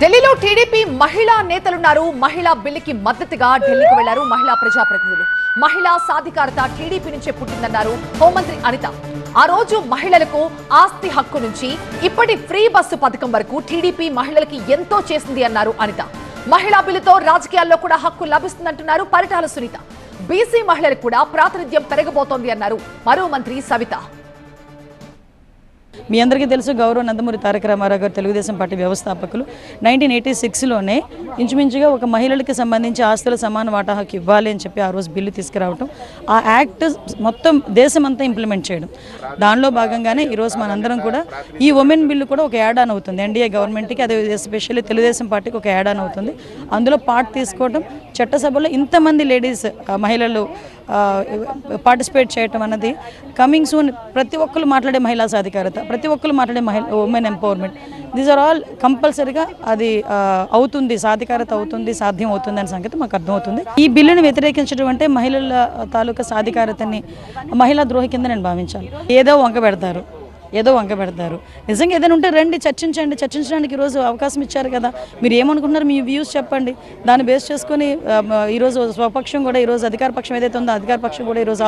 ఢిల్లీలో టీడీపీ మహిళా నేతలున్నారు. మహిళా బిల్లుకి మద్దతుగా ఢిల్లీకి వెళ్లారు మహిళా ప్రజాప్రతినిధులు. మహిళా సాధికారత టీడీపీ నుంచే పుట్టిందన్నారు హోంమంత్రి అనిత. ఆ రోజు మహిళలకు ఆస్తి హక్కు నుంచి ఇప్పటి ఫ్రీ బస్సు పథకం వరకు టీడీపీ మహిళలకి ఎంతో చేసింది అన్నారు అనిత. మహిళా బిల్లుతో రాజకీయాల్లో కూడా హక్కు లభిస్తుందంటున్నారు పరిటాల సునీత. బీసీ మహిళలకు కూడా ప్రాతినిధ్యం పెరగబోతోంది అన్నారు మరో మంత్రి సవిత. మీ అందరికీ తెలుసు గౌరవ నందమూరి తారక రామారావు గారు తెలుగుదేశం పార్టీ వ్యవస్థాపకులు 1986లోనే ఇంచుమించుగా ఒక మహిళలకి సంబంధించి ఆస్తుల సమాన వాటా హక్కు ఇవ్వాలి అని చెప్పి ఆ రోజు బిల్లు తీసుకురావటం, ఆ యాక్ట్ మొత్తం దేశమంతా ఇంప్లిమెంట్ చేయడం. దానిలో భాగంగానే ఈరోజు మనందరం కూడా ఈ ఉమెన్ బిల్లు కూడా ఒక యాడ్ ఆన్ అవుతుంది ఎన్డీఏ గవర్నమెంట్కి, అదే ఎస్పెషల్లీ తెలుగుదేశం పార్టీకి ఒక యాడ్ ఆన్ అవుతుంది. అందులో పార్ట్ తీసుకోవడం, చట్టసభలో ఇంతమంది లేడీస్ మహిళలు పార్టిసిపేట్ చేయటం అన్నది కమింగ్ సూన్. ప్రతి ఒక్కరు మాట్లాడే మహిళా సాధికారత, ప్రతి ఒక్కరు మాట్లాడే women empowerment, these are all కంపల్సరీగా అది అవుతుంది, సాధికారత అవుతుంది, సాధ్యం అవుతుంది అనే సంగతి మాకు అర్థమవుతుంది. ఈ బిల్లును వ్యతిరేకించడం అంటే మహిళల తాలూకా సాధికారతని మహిళా ద్రోహి కింద నేను భావించాలి. ఏదో వంక పెడతారు. నిజంగా ఏదైనా ఉంటే రండి చర్చించడానికి ఈరోజు అవకాశం ఇచ్చారు కదా. మీరు ఏమనుకుంటున్నారు, మీ వ్యూస్ చెప్పండి. దాన్ని బేస్ చేసుకొని ఈరోజు స్వపక్షం కూడా, ఈరోజు అధికార పక్షం ఏదైతే ఉందో అధికార పక్షం కూడా ఈరోజు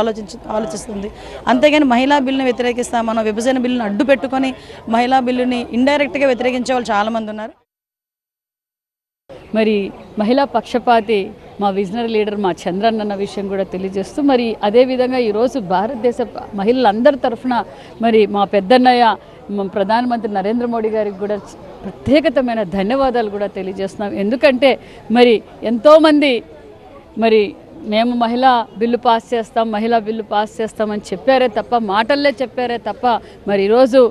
ఆలోచిస్తుంది. అంతేగాని మహిళా బిల్లుని వ్యతిరేకిస్తామనో, విభజన బిల్లుని అడ్డు పెట్టుకొని మహిళా బిల్లుని ఇండైరెక్ట్గా వ్యతిరేకించే వాళ్ళు చాలామంది ఉన్నారు. మరి మహిళా పక్షపాతి మా విజనరీ లీడర్ మా చంద్రన్ అన్న విషయం కూడా తెలియజేస్తూ, మరి అదేవిధంగా ఈరోజు భారతదేశ మహిళలందరి తరఫున మరి మా పెద్దన్నయ్య ప్రధానమంత్రి నరేంద్ర మోడీ గారికి కూడా ప్రత్యేకతమైన ధన్యవాదాలు కూడా తెలియజేస్తున్నాం. ఎందుకంటే మరి ఎంతోమంది మరి మేము మహిళా బిల్లు పాస్ చేస్తామని చెప్పారే తప్ప, మాటల్లే చెప్పారే తప్ప, మరి ఈరోజు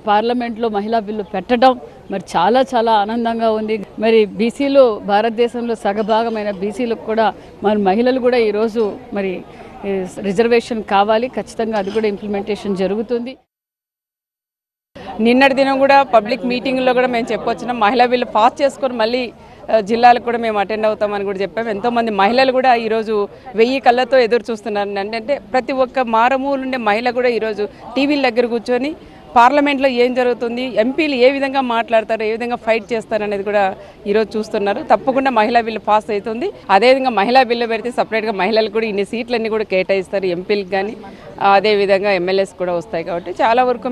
పార్లమెంట్లో మహిళా బిల్లు పెట్టడం మరి చాలా ఆనందంగా ఉంది. మరి బీసీలు, భారతదేశంలో సగభాగమైన బీసీలకు కూడా మరి మహిళలు కూడా ఈరోజు మరి రిజర్వేషన్ కావాలి, ఖచ్చితంగా అది కూడా ఇంప్లిమెంటేషన్ జరుగుతుంది. నిన్నటి దినం కూడా పబ్లిక్ మీటింగ్లో కూడా మేము చెప్పొచ్చినాం, మహిళా బిల్లు పాస్ చేసుకొని మళ్ళీ జిల్లాలకు కూడా మేము అటెండ్ అవుతామని కూడా చెప్పాము. ఎంతోమంది మహిళలు కూడా ఈరోజు 1000 కళ్ళతో ఎదురు చూస్తున్నారు. అంటే ప్రతి ఒక్క మారుమూలుండే మహిళ కూడా ఈరోజు టీవీల దగ్గర కూర్చొని పార్లమెంట్లో ఏం జరుగుతుంది, ఎంపీలు ఏ విధంగా మాట్లాడతారు, ఏ విధంగా ఫైట్ చేస్తారు అనేది కూడా ఈరోజు చూస్తున్నారు. తప్పకుండా మహిళా బిల్లు పాస్ అవుతుంది. అదేవిధంగా మహిళా బిల్లు పెడితే సపరేట్గా మహిళలకు కూడా ఇన్ని సీట్లన్నీ కూడా కేటాయిస్తారు, ఎంపీలకు కానీ అదేవిధంగా ఎమ్మెల్యేస్ కూడా వస్తాయి. కాబట్టి చాలా వరకు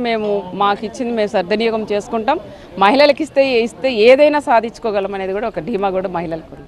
మాకు ఇచ్చింది మేము సద్వినియోగం చేసుకుంటాం. మహిళలకు ఇస్తే ఏదైనా సాధించుకోగలం అనేది కూడా ఒక ధీమా కూడా మహిళలకు ఉంది.